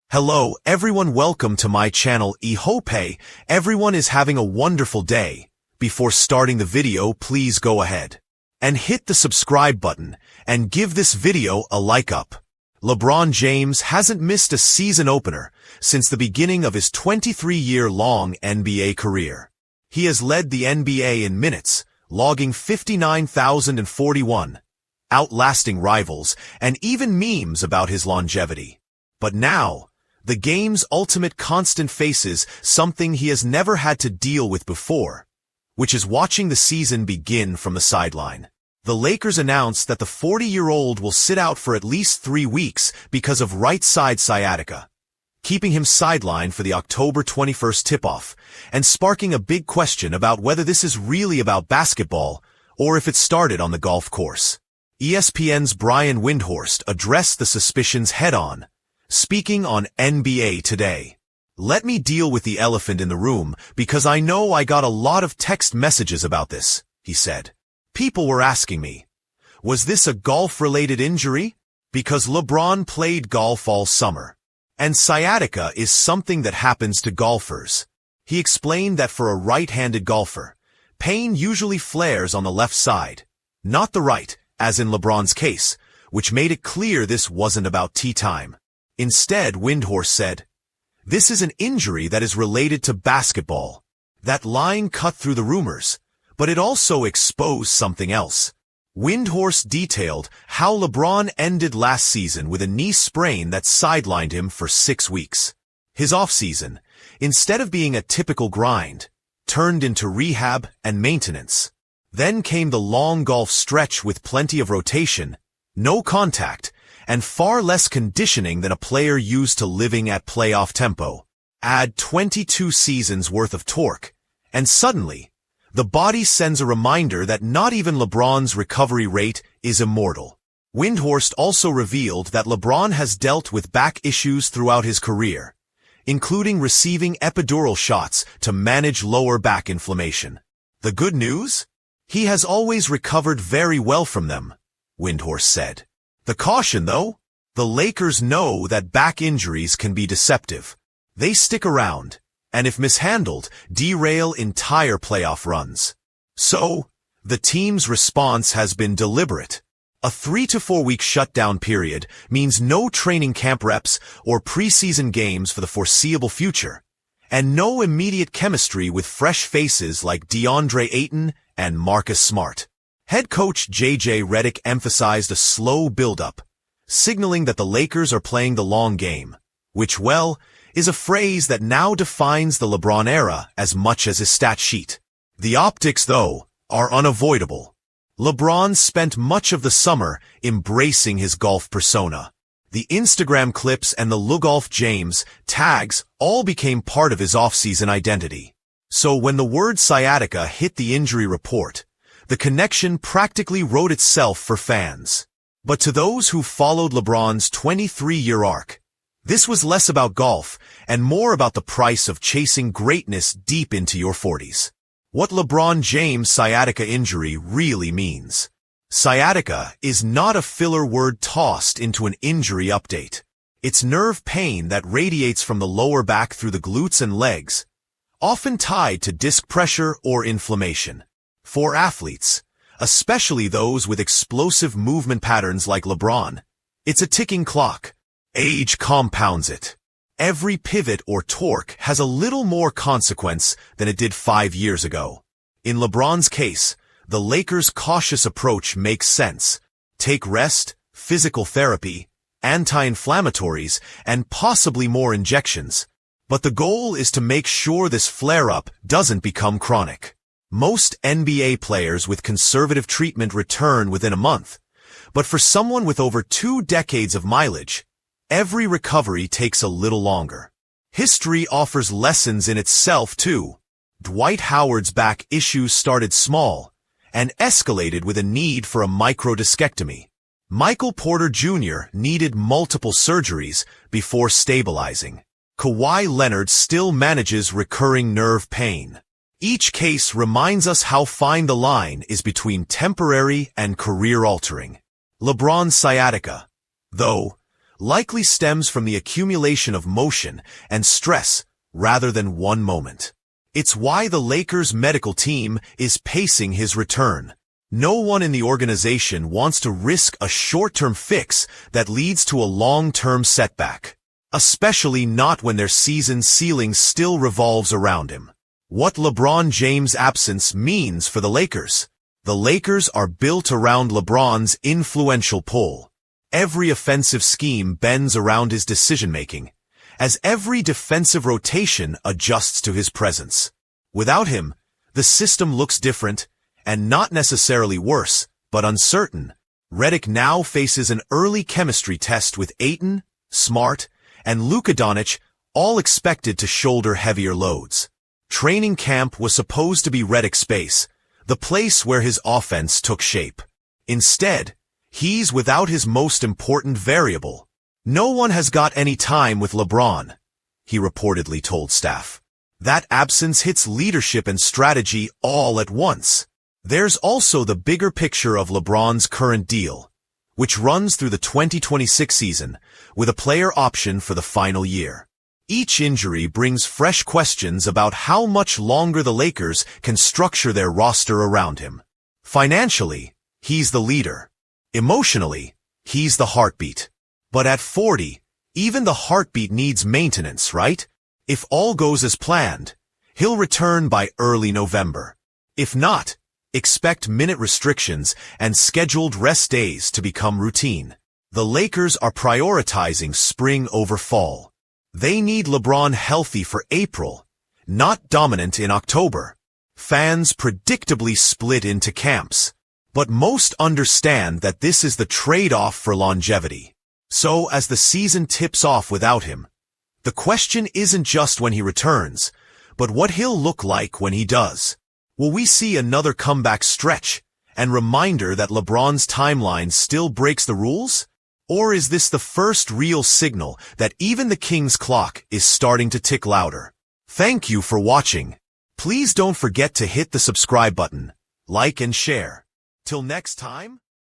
Hello everyone, welcome to my channel. Hope everyone is having a wonderful day. Before starting the video, please go ahead and hit the subscribe button and give this video a like up. LeBron James hasn't missed a season opener since the beginning of his 23-year-long NBA career. He has led the NBA in minutes, logging 59,041, outlasting rivals and even memes about his longevity. But now, the game's ultimate constant faces something he has never had to deal with before, which is watching the season begin from the sideline. The Lakers announced that the 40-year-old will sit out for at least 3 weeks because of right-side sciatica, keeping him sidelined for the October 21st tip-off, and sparking a big question about whether this is really about basketball or if it started on the golf course. ESPN's Brian Windhorst addressed the suspicions head-on, speaking on NBA Today. "Let me deal with the elephant in the room because I know I got a lot of text messages about this," he said. "People were asking me, was this a golf-related injury? Because LeBron played golf all summer, and sciatica is something that happens to golfers." He explained that for a right-handed golfer, pain usually flares on the left side, not the right, as in LeBron's case, which made it clear this wasn't about tea time. Instead, Windhorst said, "This is an injury that is related to basketball." That line cut through the rumors, but it also exposed something else. Windhorst detailed how LeBron ended last season with a knee sprain that sidelined him for 6 weeks. His offseason, instead of being a typical grind, turned into rehab and maintenance. Then came the long golf stretch with plenty of rotation, no contact, and far less conditioning than a player used to living at playoff tempo. Add 22 seasons worth of torque, and suddenly, the body sends a reminder that not even LeBron's recovery rate is immortal. Windhorst also revealed that LeBron has dealt with back issues throughout his career, including receiving epidural shots to manage lower back inflammation. The good news? He has always recovered very well from them, Windhorst said. The caution, though? The Lakers know that back injuries can be deceptive. They stick around, and if mishandled, derail entire playoff runs. So, the team's response has been deliberate. A 3 to 4 week shutdown period means no training camp reps or preseason games for the foreseeable future, and no immediate chemistry with fresh faces like DeAndre Ayton and Marcus Smart. Head coach J.J. Redick emphasized a slow build-up, signaling that the Lakers are playing the long game, which, well, is a phrase that now defines the LeBron era as much as his stat sheet. The optics, though, are unavoidable. LeBron spent much of the summer embracing his golf persona. The Instagram clips and the LeGolf James tags all became part of his off-season identity. So when the word sciatica hit the injury report, the connection practically wrote itself for fans. But to those who followed LeBron's 23-year arc, this was less about golf and more about the price of chasing greatness deep into your 40s. What LeBron James' sciatica injury really means. Sciatica is not a filler word tossed into an injury update. It's nerve pain that radiates from the lower back through the glutes and legs, often tied to disc pressure or inflammation. For athletes, especially those with explosive movement patterns like LeBron, it's a ticking clock. Age compounds it. Every pivot or torque has a little more consequence than it did 5 years ago. In LeBron's case, the Lakers' cautious approach makes sense. Take rest, physical therapy, anti-inflammatories, and possibly more injections. But the goal is to make sure this flare-up doesn't become chronic. Most NBA players with conservative treatment return within a month, but for someone with over 2 decades of mileage, every recovery takes a little longer. History offers lessons in itself, too. Dwight Howard's back issues started small and escalated with a need for a microdiscectomy. Michael Porter Jr. needed multiple surgeries before stabilizing. Kawhi Leonard still manages recurring nerve pain. Each case reminds us how fine the line is between temporary and career-altering. LeBron's sciatica, though, likely stems from the accumulation of motion and stress rather than one moment. It's why the Lakers' medical team is pacing his return. No one in the organization wants to risk a short-term fix that leads to a long-term setback, especially not when their season ceiling still revolves around him. What LeBron James' absence means for the Lakers. The Lakers are built around LeBron's influential pull. Every offensive scheme bends around his decision-making, as every defensive rotation adjusts to his presence. Without him, the system looks different, and not necessarily worse, but uncertain. Redick now faces an early chemistry test with Ayton, Smart, and Luka Doncic, all expected to shoulder heavier loads. Training camp was supposed to be Redick's space, the place where his offense took shape. Instead, he's without his most important variable. "No one has got any time with LeBron," he reportedly told staff. That absence hits leadership and strategy all at once. There's also the bigger picture of LeBron's current deal, which runs through the 2026 season, with a player option for the final year. Each injury brings fresh questions about how much longer the Lakers can structure their roster around him. Financially, he's the leader. Emotionally, he's the heartbeat. But at 40, even the heartbeat needs maintenance, right? If all goes as planned, he'll return by early November. If not, expect minute restrictions and scheduled rest days to become routine. The Lakers are prioritizing spring over fall. They need LeBron healthy for April, not dominant in October. Fans predictably split into camps, but most understand that this is the trade-off for longevity. So as the season tips off without him, the question isn't just when he returns, but what he'll look like when he does. Will we see another comeback stretch and reminder that LeBron's timeline still breaks the rules? Or is this the first real signal that even the King's clock is starting to tick louder? Thank you for watching. Please don't forget to hit the subscribe button, like and share. Till next time.